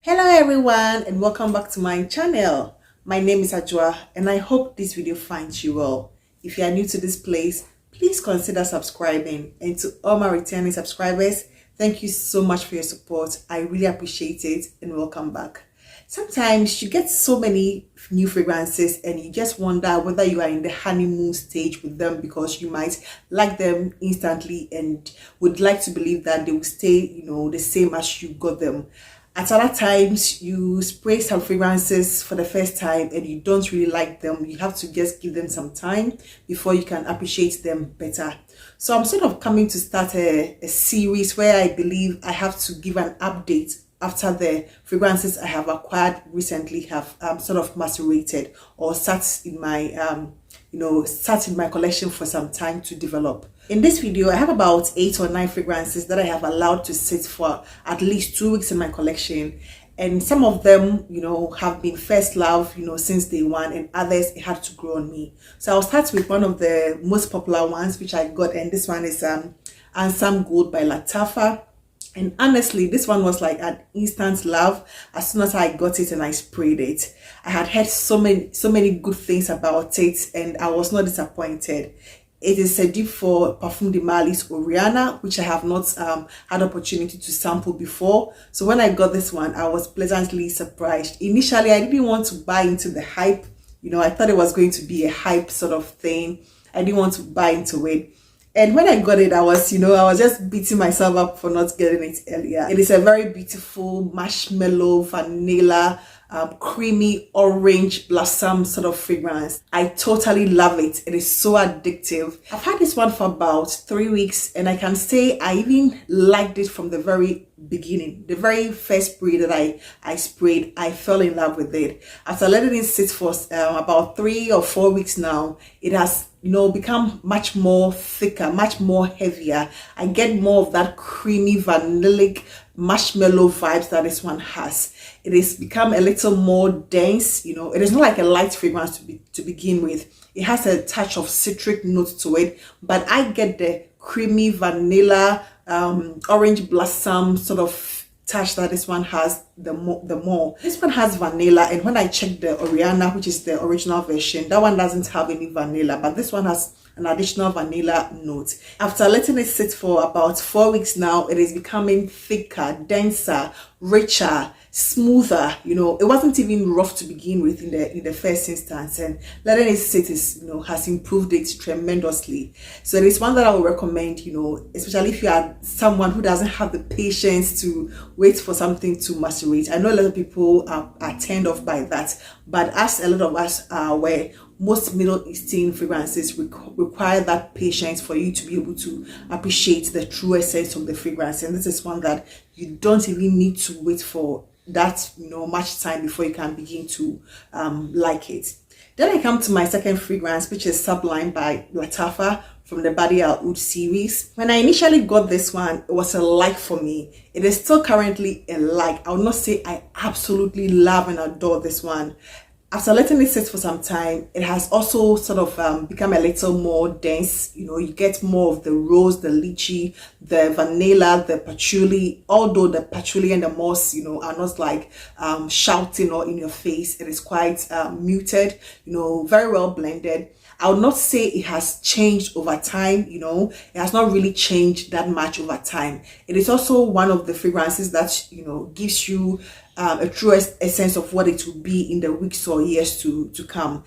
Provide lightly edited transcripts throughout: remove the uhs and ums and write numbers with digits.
Hello everyone and welcome back to my channel. My name is Ajwa and I hope this video finds you well. If you are new to this place, please consider subscribing, and to all my returning subscribers, thank you so much for your support. I really appreciate it and welcome back. Sometimes you get so many new fragrances and you just wonder whether you are in the honeymoon stage with them, because you might like them instantly and would like to believe that they will stay, the same as you got them. At other times, you spray some fragrances for the first time and you don't really like them. You have to just give them some time before you can appreciate them better. So I'm sort of coming to start a series where I believe I have to give an update after the fragrances I have acquired recently have sort of macerated or sat in my collection for some time to develop. In this video, I have about 8 or 9 fragrances that I have allowed to sit for at least 2 weeks in my collection. And some of them, have been first love, since day one, and others it had to grow on me. So I'll start with one of the most popular ones, which I got, and this one is Ansaam Gold by Lattafa. And honestly, this one was like an instant love as soon as I got it and I sprayed it. I had heard so many good things about it and I was not disappointed. It is a dupe for Parfum de Marly's Oriana, which I have not had opportunity to sample before. So when I got this one, I was pleasantly surprised. Initially, I didn't want to buy into the hype. I thought it was going to be a hype sort of thing. I didn't want to buy into it. And when I got it, I was just beating myself up for not getting it earlier. It is a very beautiful marshmallow, vanilla, creamy orange blossom sort of fragrance. I totally love it. It is so addictive. I've had this one for about 3 weeks and I can say I even liked it from the very beginning. The very first spray that I sprayed, I fell in love with it. After letting it sit for about 3 or 4 weeks now, it has become much more thicker, much more heavier. I get more of that creamy vanillic marshmallow vibes that this one has. It has become a little more dense. It is not like a light fragrance to begin with. It has a touch of citric note to it, but I get the creamy vanilla orange blossom sort of touch that this one has the more. This one has vanilla, and when I checked the Oriana, which is the original version, that one doesn't have any vanilla, but this one has an additional vanilla note. After letting it sit for about 4 weeks now, it is becoming thicker, denser, richer, smoother. It wasn't even rough to begin with in the first instance, and letting it sit is has improved it tremendously. So it is one that I would recommend, especially if you are someone who doesn't have the patience to wait for something to macerate. I know a lot of people are turned off by that, but as a lot of us are aware, most Middle Eastern fragrances require that patience for you to be able to appreciate the true essence of the fragrance. And this is one that you don't even need to wait for that much time before you can begin to like it. Then I come to my second fragrance, which is Sublime by Lattafa from the Badi Al Oud series. When I initially got this one, it was a like for me. It is still currently a like. I would not say I absolutely love and adore this one. After letting it sit for some time, it has also sort of become a little more dense. You get more of the rose, the lychee, the vanilla, the patchouli. Although the patchouli and the moss, are not like shouting or in your face. It is quite muted, very well blended. I would not say it has changed over time. It has not really changed that much over time. It is also one of the fragrances that, gives you a true essence of what it will be in the weeks or years to come.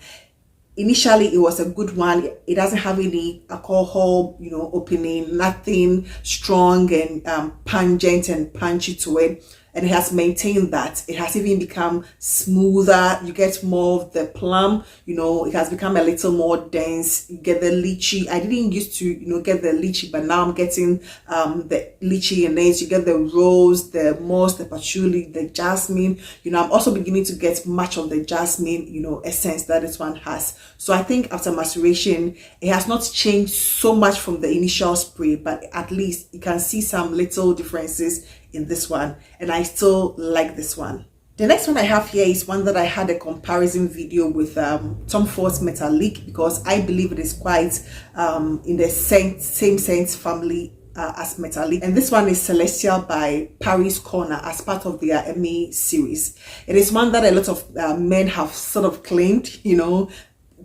Initially, it was a good one. It doesn't have any alcohol, opening, nothing strong and pungent and punchy to it. And it has maintained that. It has even become smoother. You get more of the plum. It has become a little more dense. You get the lychee. I didn't used to, get the lychee, but now I'm getting the lychee in it. You get the rose, the moss, the patchouli, the jasmine. I'm also beginning to get much of the jasmine, essence that this one has. So I think after maceration, it has not changed so much from the initial spray, but at least you can see some little differences in this one, and I still like this one. The next one I have here is one that I had a comparison video with Tom Ford's Metallic, because I believe it is quite in the same scent family as metallic, and this one is Celestial by Paris Corner as part of their Emmy series. It is one that a lot of men have sort of claimed, you know,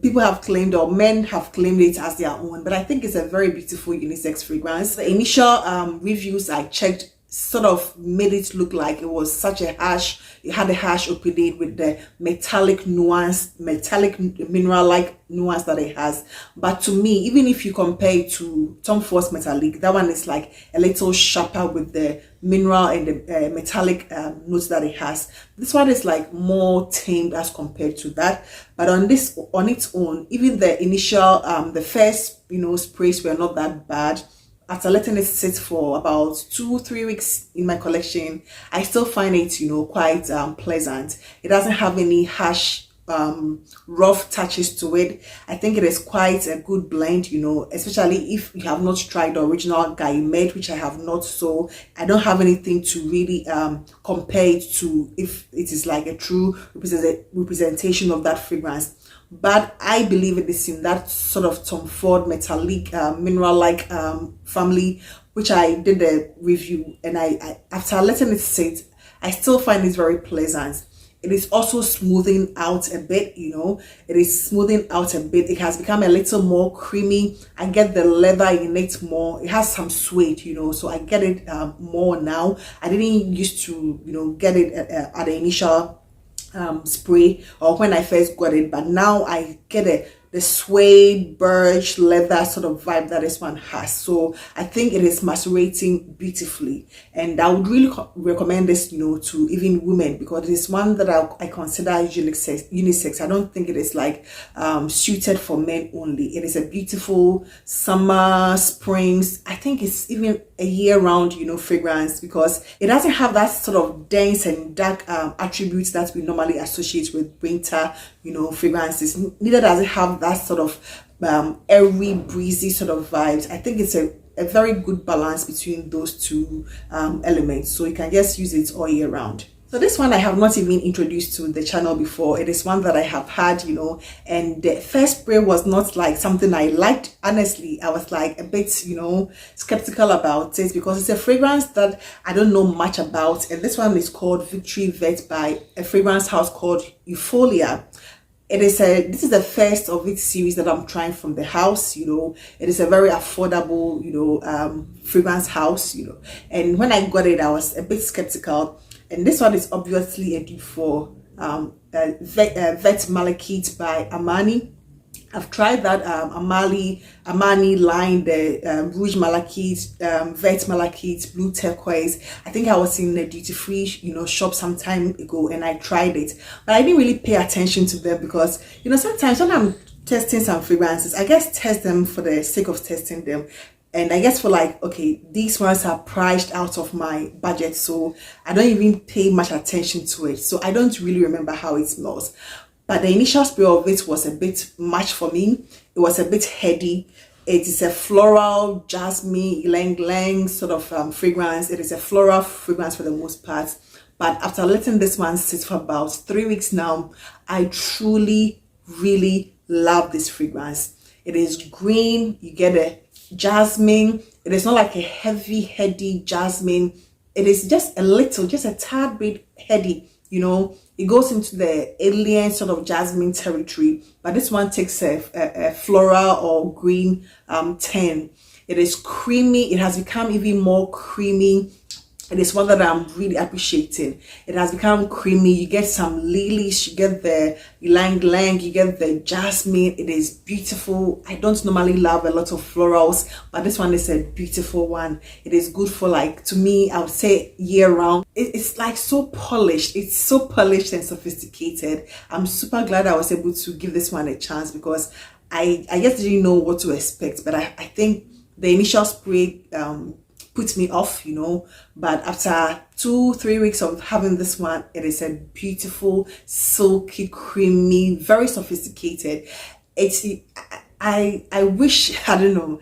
people have claimed, or men have claimed it as their own, but I think it's a very beautiful unisex fragrance. The initial reviews I checked sort of made it look like it was such a harsh, it had a harsh opening with the metallic nuance, metallic mineral like nuance that it has. But to me, even if you compare it to Tom Ford's metallic, that one is like a little sharper with the mineral and the metallic notes that it has. This one is like more tamed as compared to that. But on its own, even the initial the first, you know, sprays were not that bad. After letting it sit for about 2-3 weeks in my collection, I still find it, you know, quite pleasant. It doesn't have any harsh rough touches to it. I think it is quite a good blend, you know, especially if you have not tried the original Guy Med, which I have not, so I don't have anything to really compare it to if it is like a true representation of that fragrance. But I believe it is in that sort of Tom Ford metallic mineral like family, which I did a review, and I after letting it sit, I still find it very pleasant. It is also smoothing out a bit, you know, it is smoothing out a bit. It has become a little more creamy. I get the leather in it more. It has some suede, you know, so I get it more now. I didn't used to, you know, get it at the initial spray or when I first got it, but now I get the suede, birch, leather sort of vibe that this one has. So I think it is macerating beautifully, and I would really recommend this, you know, to even women, because it is one that I consider unisex. I don't think it is like suited for men only. It is a beautiful summer, springs. I think it's even a year-round, you know, fragrance, because it doesn't have that sort of dense and dark attributes that we normally associate with winter, you know, fragrances. Neither does it have that sort of airy, breezy sort of vibes. I think it's a very good balance between those two elements, so you can just use it all year round. So this one I have not even introduced to the channel before. It is one that I have had, you know, and the first spray was not like something I liked. Honestly, I was like a bit, you know, skeptical about it because it's a fragrance that I don't know much about, and this one is called Victory Vert by a fragrance house called Efolia. This is the first of its series that I'm trying from the house, you know. It is a very affordable, you know, fragrance house, you know, and when I got it I was a bit skeptical. And this one is obviously a dupe for Vert Malachite by Armani. I've tried that Armani line, the Rouge Malachite, Vert Malachite, Blue Turquoise. I think I was in the duty-free, you know, shop some time ago and I tried it. But I didn't really pay attention to them because, you know, sometimes when I'm testing some fragrances, I guess test them for the sake of testing them. And I guess for like, okay, these ones are priced out of my budget, so I don't even pay much attention to it. So I don't really remember how it smells. But the initial spray of it was a bit much for me. It was a bit heady. It is a floral, jasmine, ylang ylang sort of fragrance. It is a floral fragrance for the most part. But after letting this one sit for about 3 weeks now, I truly, really love this fragrance. It is green. You get a jasmine. It is not like a heavy, heady jasmine. It is just a little, just a tad bit heady, you know. It goes into the alien sort of jasmine territory, but this one takes a floral or green tint. It is creamy. It has become even more creamy. It is one that I'm really appreciating. It has become creamy. You get some lilies, you get the ylang ylang, you get the jasmine. It is beautiful. I don't normally love a lot of florals, but this one is a beautiful one. It is good for, like, to me, I would say year round. It's like so polished. It's so polished and sophisticated. I'm super glad I was able to give this one a chance because I just didn't know what to expect, but I think the initial spray put me off, you know, but after 2-3 weeks of having this one, it is a beautiful, silky, creamy, very sophisticated. I wish, I don't know,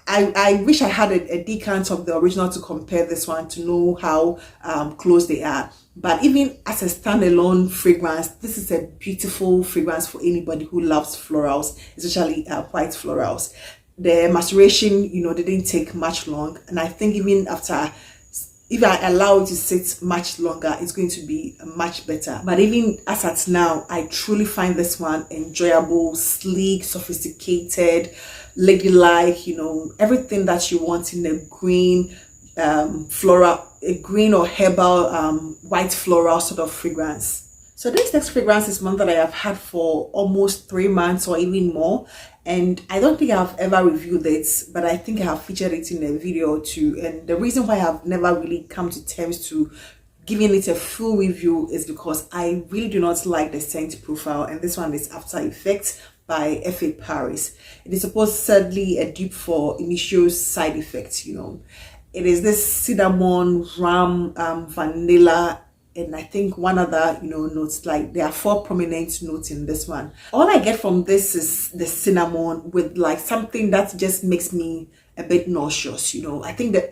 I wish I had a decant of the original to compare this one to know how close they are. But even as a standalone fragrance, this is a beautiful fragrance for anybody who loves florals, especially white florals. the maceration, didn't take much long, and I think even after, if I allow it to sit much longer, it's going to be much better. But even as at now, I truly find this one enjoyable, sleek, sophisticated, ladylike, everything that you want in a green, floral, a green or herbal, white floral sort of fragrance. So this next fragrance is one that I have had for almost 3 months or even more, and I don't think I've ever reviewed it, but I think I have featured it in a video too. And the reason why I've never really come to terms to giving it a full review is because I really do not like the scent profile, and this one is After Effects by ffect Paris. It is supposedly a dupe for initial side effects. It is this cinnamon, rum, vanilla, and I think one other, notes. Like, there are 4 prominent notes in this one. All I get from this is the cinnamon with like something that just makes me a bit nauseous. I think that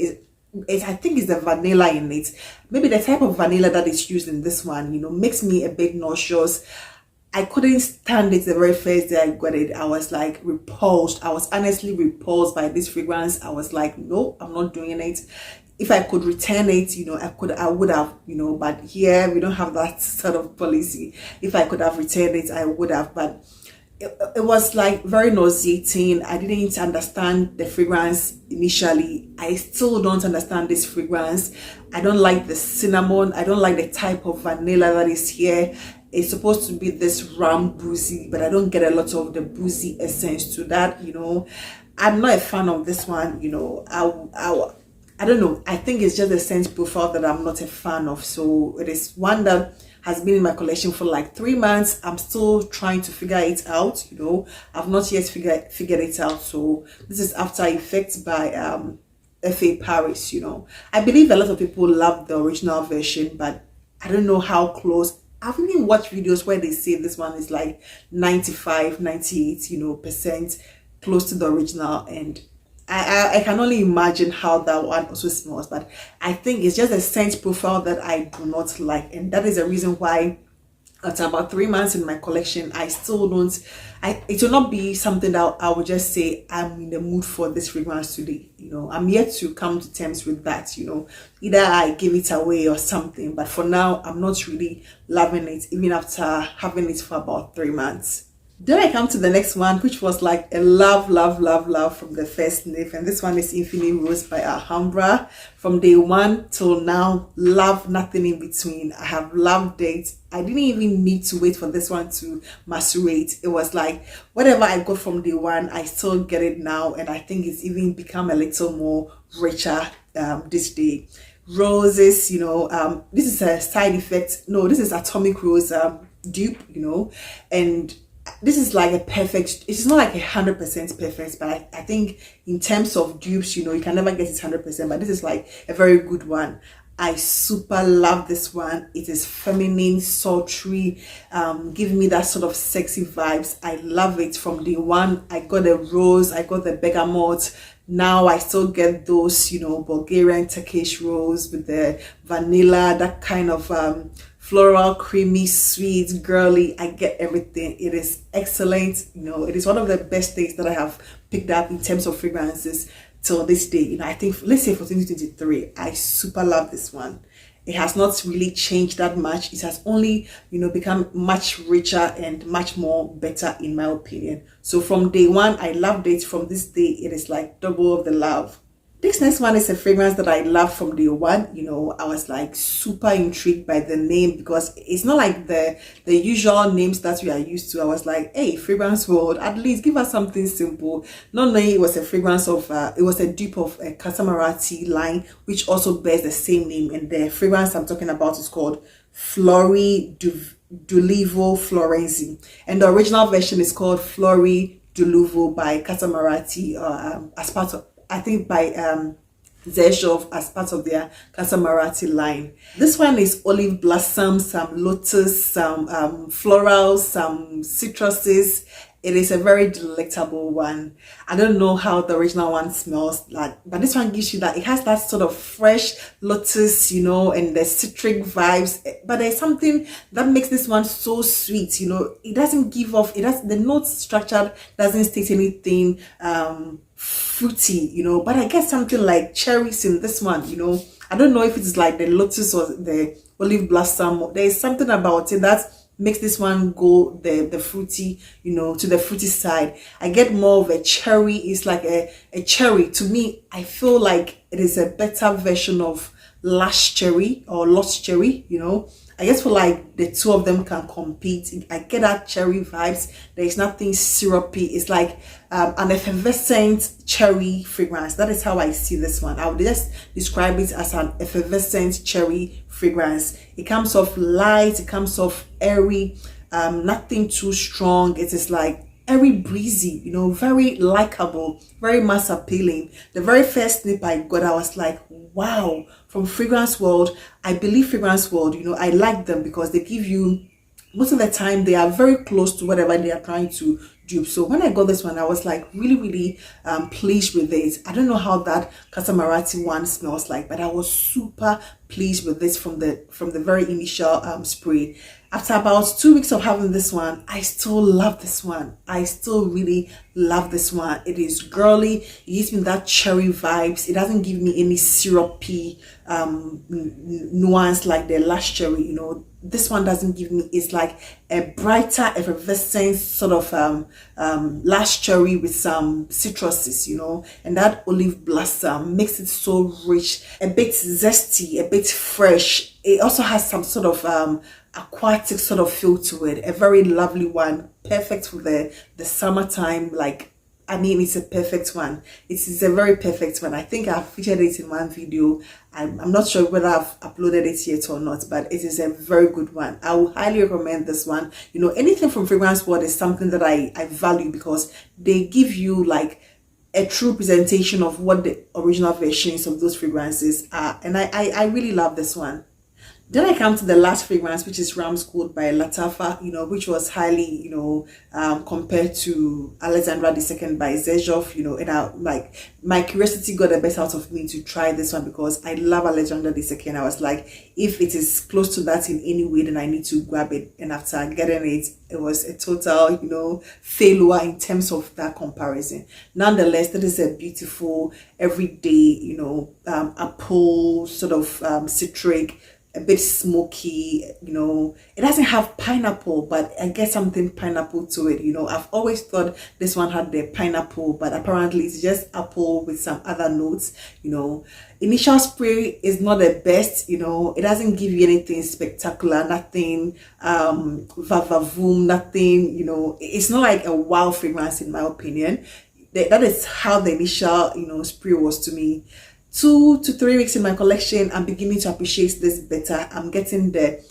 I think it's the vanilla in it. Maybe the type of vanilla that is used in this one, makes me a bit nauseous. I couldn't stand it the very first day I got it. I was like repulsed. I was honestly repulsed by this fragrance. I was like, no, I'm not doing it. If I could return it, I would have, but here we don't have that sort of policy. If I could have returned it, I would have, but it was like very nauseating. I didn't understand the fragrance initially. I still don't understand this fragrance. I don't like the cinnamon. I don't like the type of vanilla that is here. It's supposed to be this rum boozy, but I don't get a lot of the boozy essence to that. I'm not a fan of this one. I don't know. I think it's just the scent profile that I'm not a fan of. So it is one that has been in my collection for like 3 months. I'm still trying to figure it out. I've not yet figured it out. So this is After Effects by ffect Paris. I believe a lot of people love the original version, but I don't know how close. I've even watched videos where they say this one is like 95, 98, percent close to the original, and I can only imagine how that one also smells. But I think it's just a scent profile that I do not like, and that is the reason why after about 3 months in my collection, I still don't. It will not be something that I would just say I'm in the mood for this fragrance today. I'm yet to come to terms with that. Either I give it away or something. But for now, I'm not really loving it, even after having it for about 3 months. Then I come to the next one, which was like a love from the first sniff, and this one is Infini Rose by Alhambra. From day one till now, love, nothing in between. I have loved it. I didn't even need to wait for this one to macerate. It was like whatever I got from day one, I still get it now, and I think it's even become a little more richer this day. Roses, this is a side effect. No, this is Atomic Rose dupe, and this is like a perfect. It's not like 100% perfect, but I think in terms of dupes, you can never get it 100%, but this is like a very good one. I super love this one. It is feminine, sultry, giving me that sort of sexy vibes. I love it. From day one, I got the rose, I got the bergamot. Now I still get those, Bulgarian Turkish rose with the vanilla, that kind of floral, creamy, sweet, girly. I get everything. It is excellent. It is one of the best things that I have picked up in terms of fragrances till this day. I think, let's say for 2023, I super love this one. It has not really changed that much. It has only, become much richer and much more better in my opinion. So from day one, I loved it. From this day, it is like double of the love. This next one is a fragrance that I love from day one. I was like super intrigued by the name because it's not like the usual names that we are used to. I was like, hey, fragrance world, at least give us something simple. Not knowing it was a fragrance of, it was a dupe of a Casamarati line, which also bears the same name. And the fragrance I'm talking about is called Flore Dulivo Florenzi. And the original version is called Flore Dulivo by Casamarati, as part of, I think by Zeshov, as part of their Casamarati line. This one is olive blossom, some lotus, some florals, some citruses. It is a very delectable one. I don't know how the original one smells like, but this one gives you that. It has that sort of fresh lotus, and the citric vibes. But there's something that makes this one so sweet. It doesn't give off. The note structure doesn't state anything fruity, you know, but I get something like cherries in this one, you know. I don't know if it's like the lotus or the olive blossom. There's something about it that makes this one go the fruity, you know, to the fruity side. I get more of a cherry. It's like a cherry. To me, I feel like it is a better version of lush cherry or lost cherry, you know. I guess for like the two of them can compete. I get that cherry vibes. There is nothing syrupy. It's like an effervescent cherry fragrance. That is how I see this one. I would just describe it as an effervescent cherry fragrance. It comes off light. It comes off airy. Nothing too strong. It is like airy breezy, you know, very likable, very mass appealing. The very first snip I got, I was like, wow. From Fragrance World, I believe Fragrance World, you know, I like them because they give you, most of the time they are very close to whatever they are trying to dupe. So when I got this one, I was like really pleased with it. I don't know how that Casamarati one smells like, but I was super pleased with this from the very initial spray. After about 2 weeks of having this one, I still love this one. I still really love this one. It is girly. It gives me that cherry vibes. It doesn't give me any syrupy nuance like the lush cherry, you know. This one doesn't give me, it's like a brighter effervescent sort of lush cherry with some citruses, you know, and that olive blossom makes it so rich, a bit zesty, a bit fresh. It also has some sort of aquatic sort of feel to it. A very lovely one, perfect for the summertime. Like, I mean, it's a perfect one. It is a very perfect one. I think I've featured it in one video. I'm not sure whether I've uploaded it yet or not, but it is a very good one. I will highly recommend this one. You know, anything from Fragrance World is something that I value because they give you like a true presentation of what the original versions of those fragrances are. And I really love this one. Then I come to the last fragrance, which is Ramz by Lattafa, you know, which was highly, you know, compared to Alexandra II by Zezhov, you know, and like my curiosity got the best out of me to try this one because I love Alexandra II. I was like, if it is close to that in any way, then I need to grab it. And after getting it, it was a total, you know, failure in terms of that comparison. Nonetheless, that is a beautiful everyday, you know, apple sort of citric, a bit smoky, you know. It doesn't have pineapple, but I get something pineapple to it, you know. I've always thought this one had the pineapple, but apparently it's just apple with some other notes, you know. Initial spray is not the best, you know. It doesn't give you anything spectacular, nothing vavavoom, nothing, you know. It's not like a wow fragrance in my opinion. That is how the initial, you know, spray was to me. 2 to 3 weeks in my collection, I'm beginning to appreciate this better. I'm getting the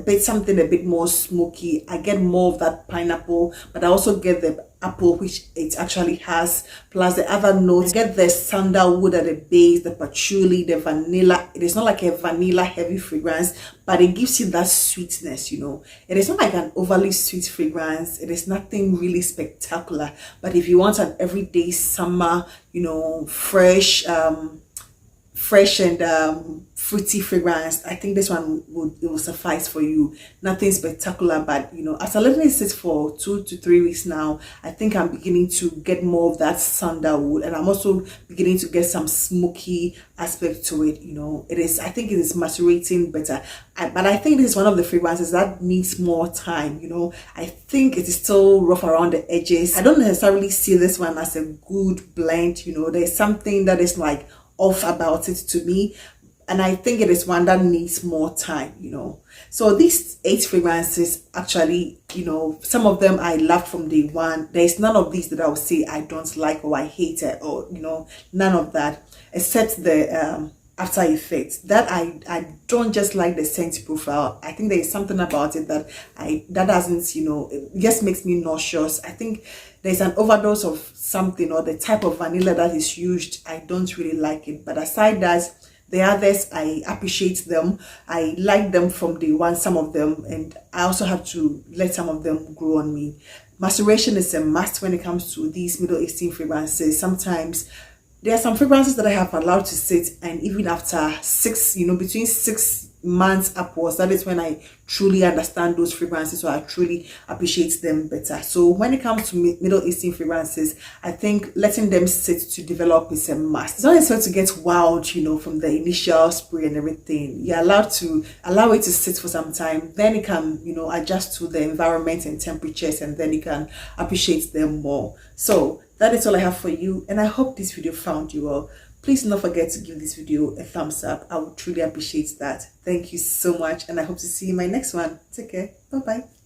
bit something a bit more smoky. I get more of that pineapple, but I also get the apple, which it actually has, plus the other notes. I get the sandalwood at the base, the patchouli, the vanilla. It is not like a vanilla heavy fragrance, but it gives you that sweetness, you know. It is not like an overly sweet fragrance. It is nothing really spectacular, but if you want an everyday summer, you know, fresh and fruity fragrance, I think this one will suffice for you. Nothing spectacular, but you know, after letting it sit for 2 to 3 weeks now, I think I'm beginning to get more of that sandalwood, and I'm also beginning to get some smoky aspect to it, you know. I think it is macerating better, but I think this is one of the fragrances that needs more time, you know. I think it is still rough around the edges. I don't necessarily see this one as a good blend, you know. There's something that is like off about it to me, and I think it is one that needs more time, you know. So these 8 fragrances, actually, you know, some of them I loved from day one. There's none of these that I would say I don't like or I hate it, or you know, none of that, except the after effects that I don't just like the scent profile. I think there is something about it that doesn't, you know, it just makes me nauseous. I think there's an overdose of something, or the type of vanilla that is used, I don't really like it. But aside that, the others, I appreciate them. I like them from day one, some of them, and I also have to let some of them grow on me. Maceration is a must when it comes to these Middle Eastern fragrances. Sometimes there are some fragrances that I have allowed to sit, and even after 6, you know, between 6 months upwards, that is when I truly understand those fragrances, or I truly appreciate them better. So when it comes to Middle Eastern fragrances, I think letting them sit to develop is a must. It's not necessary to get wild, you know, from the initial spray and everything. You're allowed to allow it to sit for some time, then it can, you know, adjust to the environment and temperatures, and then you can appreciate them more. So that is all I have for you, and I hope this video found you well. Please do not forget to give this video a thumbs up. I would truly appreciate that. Thank you so much, and I hope to see you in my next one. Take care. Bye bye.